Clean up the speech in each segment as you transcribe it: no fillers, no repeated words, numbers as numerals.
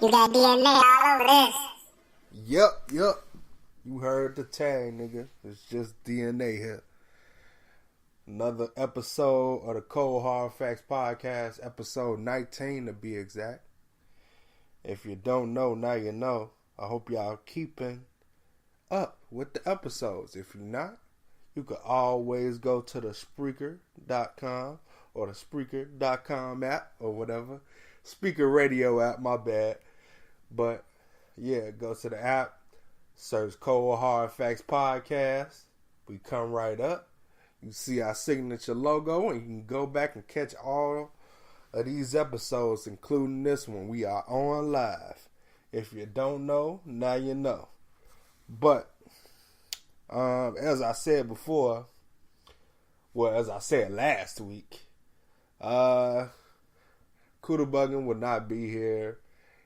You got DNA all over this. Yep. You heard the tag, nigga. It's just DNA here. Another episode of the Cold Hard Facts Podcast, episode 19 to be exact. If you don't know, now you know. I hope y'all keeping up with the episodes. If you're not, you can always go to the Spreaker.com or the Spreaker.com app or whatever. Speaker radio app, my bad. But yeah, go to the app, search Cold Hard Facts Podcast. We come right up. You see our signature logo, and you can go back and catch all of these episodes, including this one. We are on live. If you don't know, now you know. But as I said before, as I said last week, kuda buggin will not be here.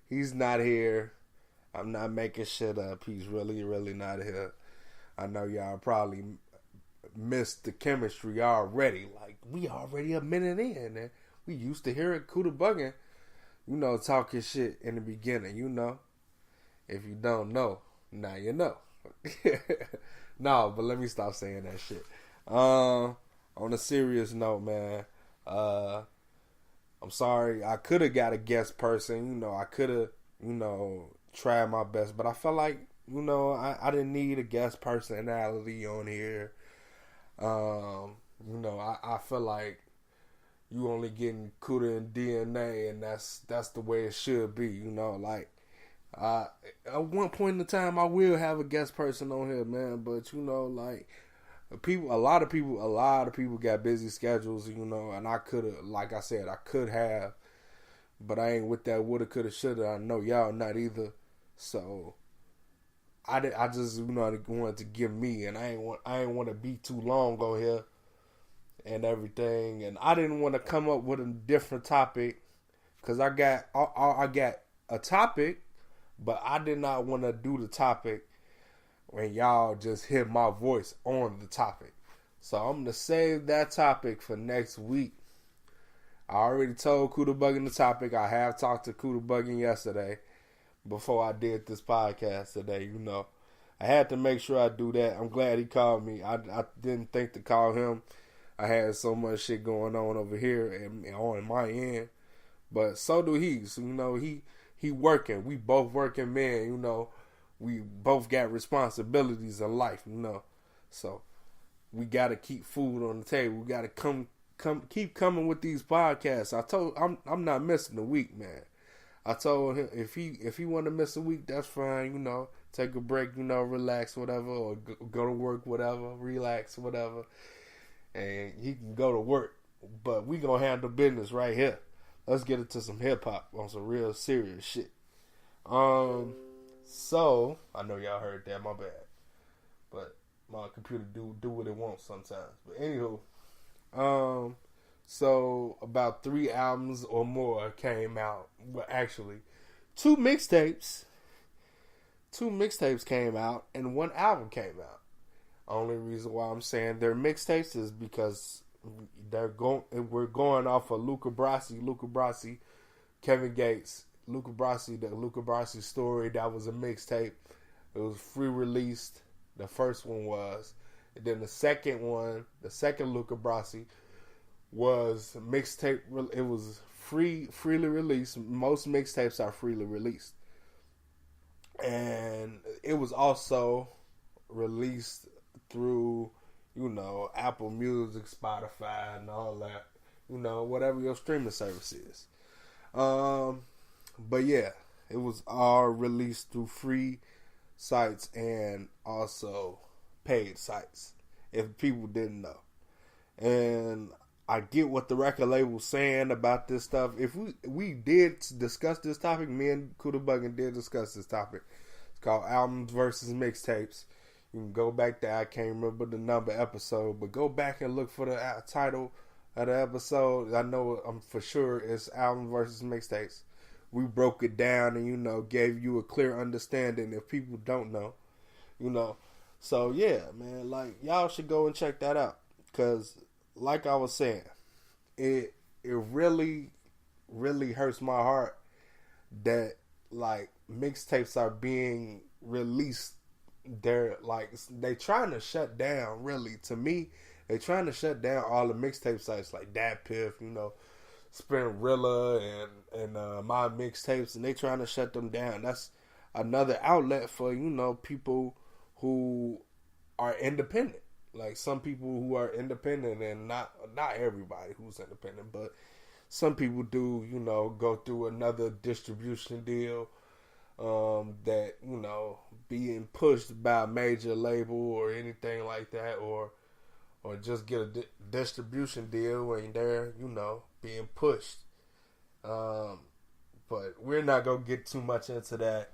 He's not here. I'm not making shit up. He's really not here. I know y'all probably missed the chemistry already. Like, we already a minute in, and we used to hear it kuda buggin, talking shit in the beginning, If you don't know, now you know. No, but let me stop saying that shit. On a serious note, man, I'm sorry. I could have got a guest person. I could have, tried my best. But I felt like, I didn't need a guest personality on here. I feel like you only getting kuda and DNA, and that's the way it should be. At one point in time, I will have a guest person on here, man. But a lot of people got busy schedules, and I could have, like I said, I could have, but I ain't with that woulda, coulda, shoulda. I know y'all not either, so I just I wanted to give me, and I ain't want to be too long on here and everything, and I didn't want to come up with a different topic because I got a topic, but I did not want to do the topic when y'all just hear my voice on the topic. So I'm going to save that topic for next week. I already told kuda buggin the topic. I have talked to kuda buggin yesterday before I did this podcast today, I had to make sure I do that. I'm glad he called me. I didn't think to call him. I had so much shit going on over here and on my end. But so do he. So, he working. We both working men, We both got responsibilities in life, So we gotta keep food on the table. We gotta keep coming with these podcasts. I'm not missing a week, man. I told him if he want to miss a week, that's fine. Take a break, relax, whatever, or go to work, whatever, relax, whatever, and he can go to work. But we gonna handle business right here. Let's get into some hip hop on some real serious shit. So I know y'all heard that, my bad. But my computer do what it wants sometimes. But anywho, so about 3 albums or more came out. Well, actually, two mixtapes came out, and 1 album came out. Only reason why I'm saying they're mixtapes is because we're going off of Luca Brasi, Kevin Gates, the Luca Brasi story. That was a mixtape. It was free released. The first one was, and then the second Luca Brasi was mixtape. It was freely released. Most mixtapes are freely released, and it was also released through Apple Music, Spotify, and all that, whatever your streaming service is. But yeah, it was all released through free sites and also paid sites, if people didn't know. And I get what the record label's saying about this stuff. If we did discuss this topic, me and kuda buggin did discuss this topic. It's called Albums versus Mixtapes. You can go back there. I can't remember the number episode, but go back and look for the title of the episode. I know for sure it's Album versus Mixtapes. We broke it down and, gave you a clear understanding if people don't know, So, yeah, man, y'all should go and check that out. Because, like I was saying, it really hurts my heart that like mixtapes are being released. They're like they trying to shut down. Really, to me, they trying to shut down all the mixtape sites like Dat Piff, Spinrilla and My Mixtapes, and they trying to shut them down. That's another outlet for people who are independent. Like some people who are independent, and not everybody who's independent, but some people do, go through another distribution deal that, being pushed by a major label or anything like that, or just get a distribution deal and they're, being pushed. But we're not going to get too much into that.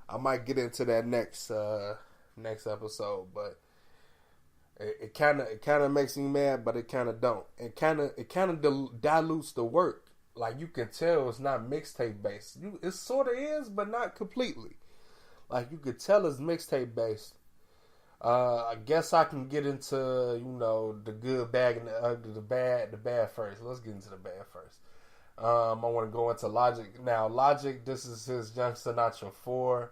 I might get into that next episode, but it kind of makes me mad, but it kind of don't. It kind of dilutes the work. Like you can tell it's not mixtape based. It sort of is, but not completely. Like you could tell it's mixtape based. I guess I can get into the good, bad, and the ugly, the bad first. Let's get into the bad first. I want to go into Logic now. Logic, this is his Young Sinatra 4.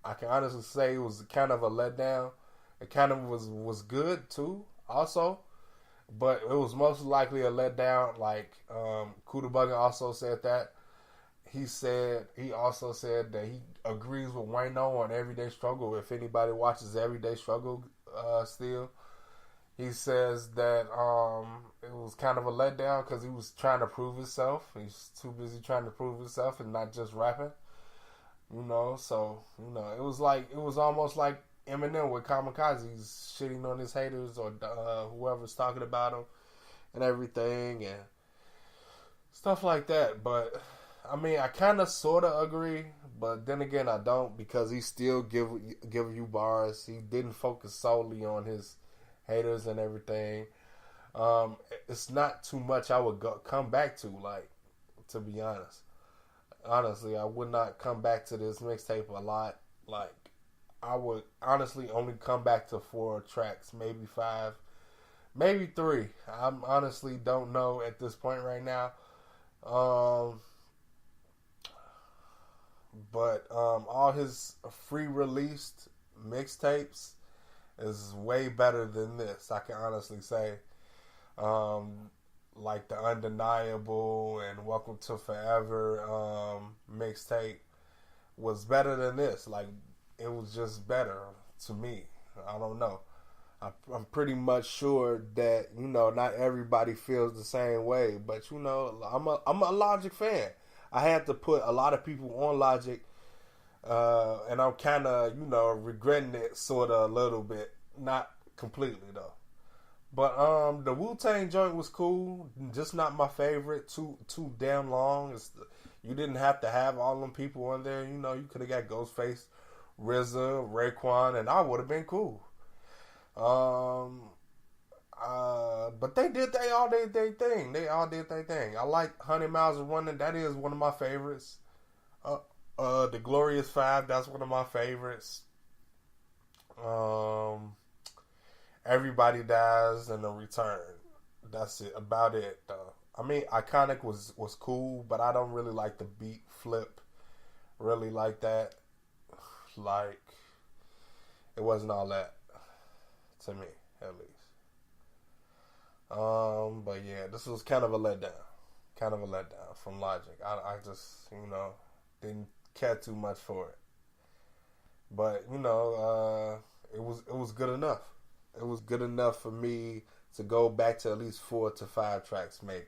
I can honestly say it was kind of a letdown. It kind of was good too, also, but it was most likely a letdown. Like Kuda Buggin also said that. He also said that he agrees with Wayno on Everyday Struggle. If anybody watches Everyday Struggle still, he says that it was kind of a letdown because he was trying to prove himself. He's too busy trying to prove himself and not just rapping. So it was almost like Eminem with Kamikaze. He's shitting on his haters or whoever's talking about him and everything and stuff like that. But I mean, I kind of sort of agree, but then again, I don't, because he still give you bars. He didn't focus solely on his haters and everything. It's not too much I would come back to, like, to be honest. Honestly, I would not come back to this mixtape a lot. Like, I would honestly only come back to 4 tracks, maybe 5, maybe 3. I honestly don't know at this point right now. But all his free released mixtapes is way better than this, I can honestly say. Like the Undeniable and Welcome to Forever mixtape was better than this. Like, it was just better to me. I don't know. I'm pretty much sure that not everybody feels the same way, but I'm a Logic fan. I had to put a lot of people on Logic, and I'm kind of regretting it sort of a little bit, not completely though. But the Wu-Tang joint was cool, just not my favorite. Too damn long. You didn't have to have all them people on there. You could have got Ghostface, RZA, Raekwon, and I would have been cool. But they did their thing. They all did their thing. I like 100 Miles of Running. That is one of my favorites. The Glorious Five. That's one of my favorites. Everybody Dies and The Return. That's it. About it, though. I mean, Iconic was cool, but I don't really like the beat flip. Really like that. Like, it wasn't all that to me, at least. But yeah, this was kind of a letdown. Kind of a letdown from Logic. I just, didn't care too much for it. But, it was good enough. It was good enough for me to go back to at least 4 to 5 tracks, maybe.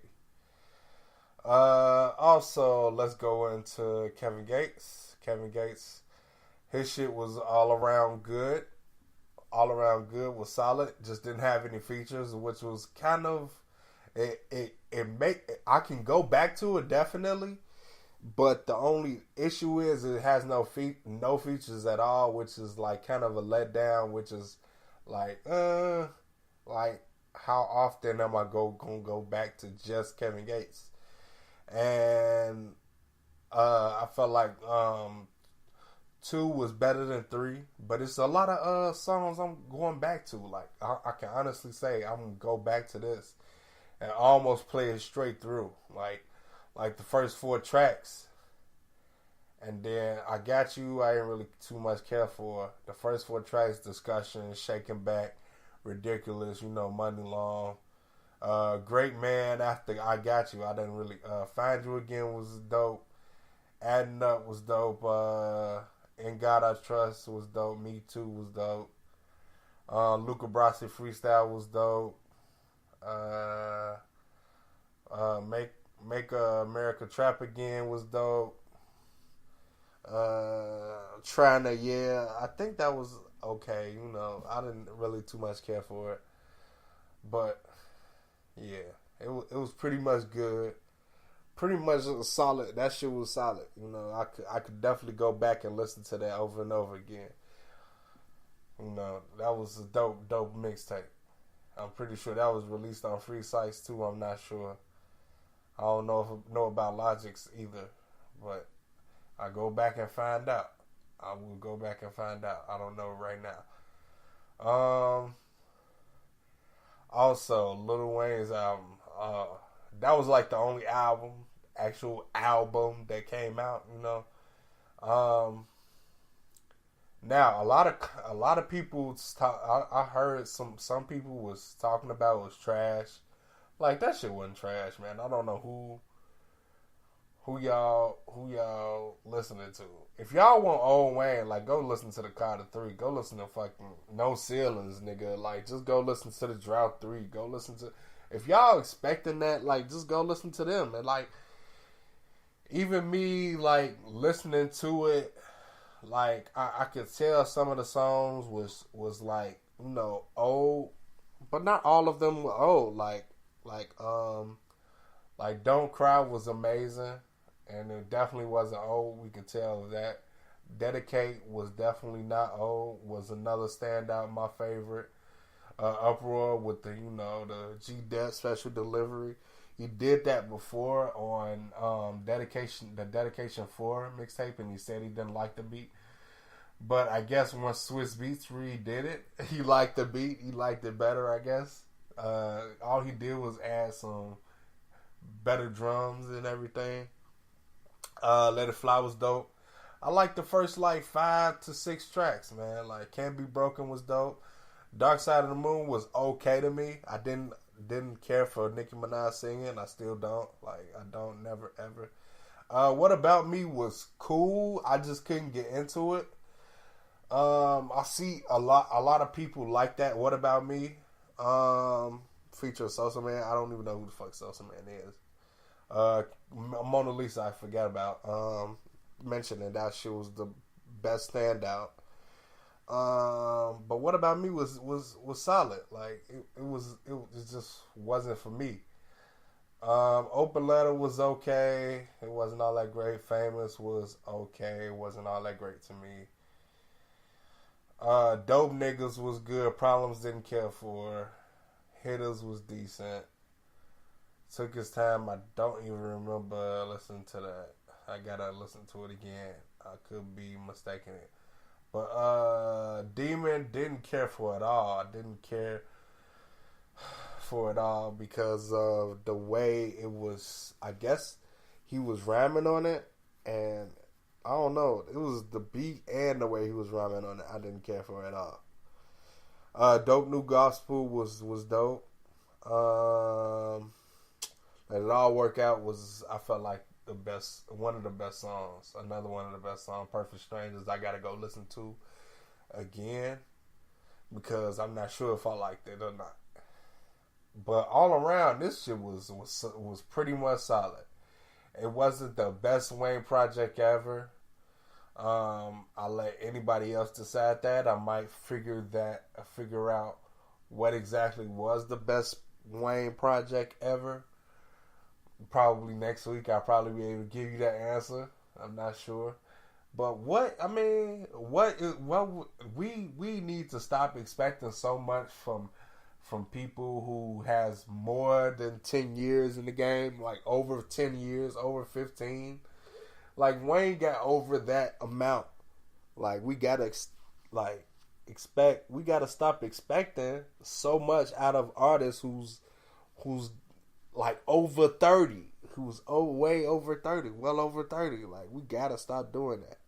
Also, let's go into Kevin Gates. Kevin Gates, his shit was all around good. All around good, was solid. Just didn't have any features, which was kind of I can go back to it definitely, but the only issue is it has no features at all, which is like kind of a letdown. Which is like how often am I gonna go back to just Kevin Gates? And I felt like 2 was better than 3, but it's a lot of songs I'm going back to. Like I can honestly say I'm gonna go back to this and almost play it straight through. Like like the first 4 tracks. And then I Got You, I didn't really too much care for. The first 4 tracks, Discussion, Shaking Back, Ridiculous, Money Long. Great Man after I Got You, I didn't really. Find You Again was dope. Adding Up was dope. In God I Trust was dope. Me Too was dope. Luca Brasi Freestyle was dope. Make America Trap Again was dope. Trying to, I think that was okay. I didn't really too much care for it, but yeah, it was pretty much good. Pretty much solid. That shit was solid. I could definitely go back and listen to that over and over again. That was a dope mixtape. I'm pretty sure that was released on free sites too. I'm not sure. I don't know about Logic's either, but I go back and find out. I will go back and find out. I don't know right now. Also, Lil Wayne's album. That was like the only actual album that came out. Now a lot of people I heard some people was talking about it was trash. Like, that shit wasn't trash, man. I don't know who y'all listening to. If y'all want old Wayne, like, go listen to the Carter 3. Go listen to fucking No Ceilings, nigga. Like, just go listen to the Drought 3. Go listen to... If y'all expecting that, like, just go listen to them. And, like, even me, like, listening to it, like, I could tell some of the songs was like, old. But not all of them were old. Like Don't Cry was amazing, and it definitely wasn't old. We could tell that. Dedicate was definitely not old. Was another standout, my favorite. Uproar with the G Dep special delivery. He did that before on Dedication 4 mixtape, and he said he didn't like the beat. But I guess once Swiss Beats redid it, he liked the beat. He liked it better, I guess. All he did was add some better drums and everything. Let It Fly was dope. I like the first 5 to 6 tracks, man. Like, Can't Be Broken was dope. Dark Side of the Moon was okay to me. I didn't care for Nicki Minaj singing. I still don't. Like, I don't, never, ever. What About Me was cool. I just couldn't get into it. I see a lot of people like that. What About Me? Feature Sosa Man. I don't even know who the fuck Sosa Man is. Mona Lisa, I forgot about mentioning that she was the best standout. But What About Me was solid. Like, it just wasn't for me. Open Letter was okay. It wasn't all that great. Famous was okay. It wasn't all that great to me. Dope Niggas was good. Problems didn't care for. Hitters was decent. Took his time. I don't even remember listening to that. I gotta listen to it again. I could be mistaken it. But Demon didn't care for it all. I didn't care for it all because of the way it was. I guess he was rhyming on it, and I don't know. It was the beat and the way he was rhyming on it. I didn't care for it at all. Dope New Gospel was dope. Let It All Work Out was, I felt like, one of the best songs. Another one of the best songs. Perfect Strangers, I gotta go listen to again because I'm not sure if I liked it or not. But all around, this shit was pretty much solid. It wasn't the best Wayne project ever. I'll let anybody else decide that. I might figure out what exactly was the best Wayne project ever. Probably next week I'll probably be able to give you that answer. I'm not sure. But we need to stop expecting so much from people who has more than 10 years in the game, like over 10 years, over 15. Like, Wayne got over that amount. Like, we gotta stop expecting so much out of artists who's like over 30, who's way over 30, well over 30. Like, we gotta stop doing that.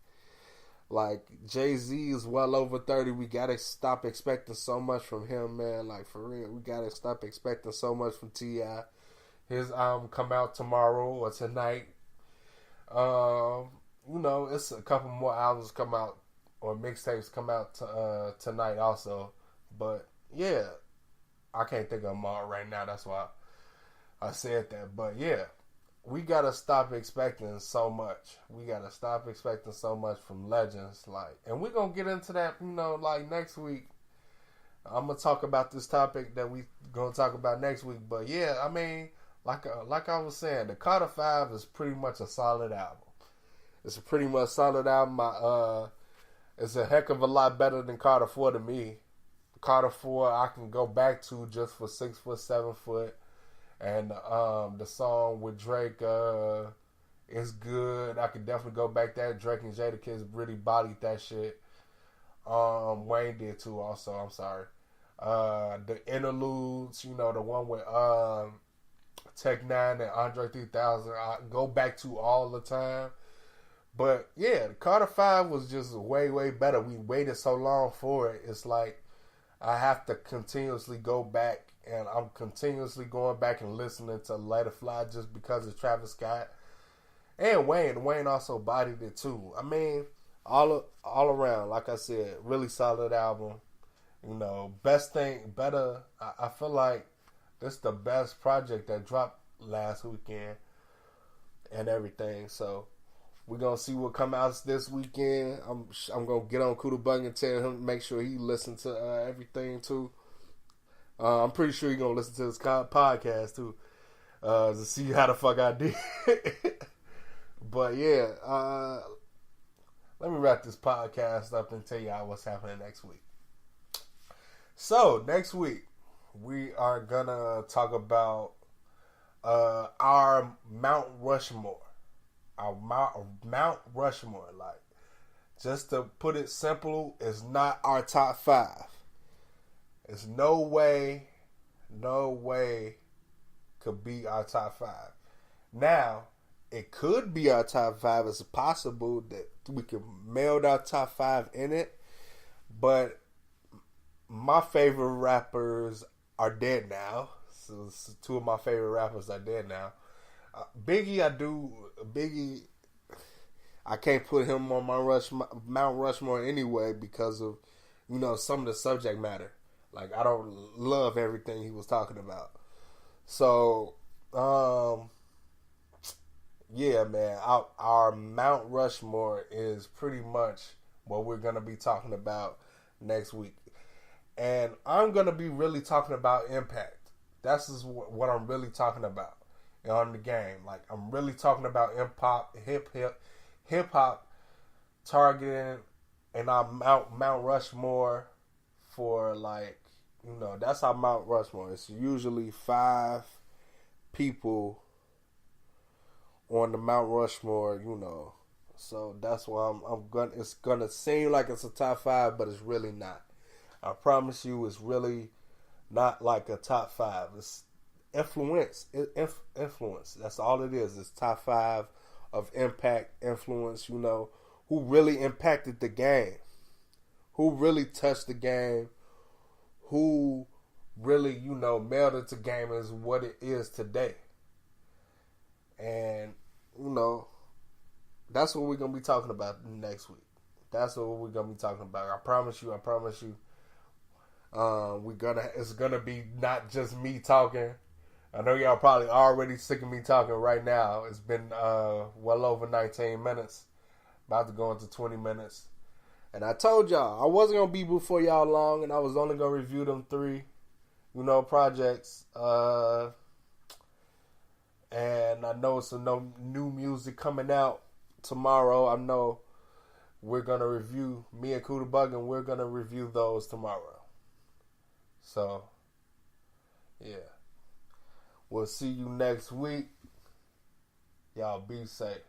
Like, Jay-Z is well over 30. We gotta stop expecting so much from him, man. Like, for real, we gotta stop expecting so much from T.I. His album come out tomorrow or tonight. It's a couple more albums come out, or mixtapes come out tonight also. But yeah, I can't think of them all right now. That's why I said that. But yeah, we gotta stop expecting so much. We gotta stop expecting so much from legends. Like, and we're gonna get into that, like next week. I'm gonna talk about this topic that we gonna talk about next week. But yeah, I mean, like I was saying, the Carter 5 is pretty much a solid album. It's a pretty much solid album. It's a heck of a lot better than Carter 4 to me. Carter 4 I can go back to just for 6 foot, 7 foot. And the song with Drake is good. I could definitely go back there. Drake and Jadakiss really bodied that shit. Wayne did too also, I'm sorry. The interludes, the one with Tech 9 and Andre 3000, I go back to all the time. But yeah, the Carter 5 was just way, way better. We waited so long for it. It's like I have to continuously go back, and I'm continuously going back and listening to Let It Fly just because of Travis Scott and Wayne. Wayne also bodied it too. I mean, all around, like I said, really solid album. Better. I feel like this is the best project that dropped last weekend and everything. So we're gonna see what come out this weekend. I'm gonna get on Kuda Buggin and tell him, make sure he listen to everything too. I'm pretty sure he's gonna listen to this podcast too, to see how the fuck I did. But yeah, let me wrap this podcast up and tell y'all what's happening next week. So next week we are gonna talk about our Mount Rushmore. Our Mount Rushmore, like, just to put it simple, is not our top 5. It's no way could be our top 5. Now, it could be our top 5. It's possible that we could meld our top 5 in it, but my favorite rappers are dead now. So 2 of my favorite rappers are dead now. Biggie, I can't put him on my Mount Rushmore anyway because of, some of the subject matter. Like, I don't love everything he was talking about. So, yeah, man, our Mount Rushmore is pretty much what we're going to be talking about next week. And I'm going to be really talking about impact. That's just what I'm really talking about on the game. Like, I'm really talking about hip hop targeting, and our Mount Rushmore for, like, that's our Mount Rushmore. It's usually 5 people on the Mount Rushmore, So that's why it's gonna seem like it's a top 5, but it's really not. I promise you, it's really not like a top 5. It's influence. Influence. That's all it is. It's top 5 of impact, influence, who really impacted the game, who really touched the game, who really, melded the game as what it is today. And, that's what we're going to be talking about next week. That's what we're going to be talking about. I promise you. It's gonna be not just me talking. I know y'all probably already sick of me talking right now. It's been well over 19 minutes, about to go into 20 minutes. And I told y'all I wasn't gonna be before y'all long, and I was only gonna review them 3, projects. And I know some new music coming out tomorrow. I know we're gonna review, me and Kuda Buggin, we're gonna review those tomorrow. So, yeah. We'll see you next week. Y'all be safe.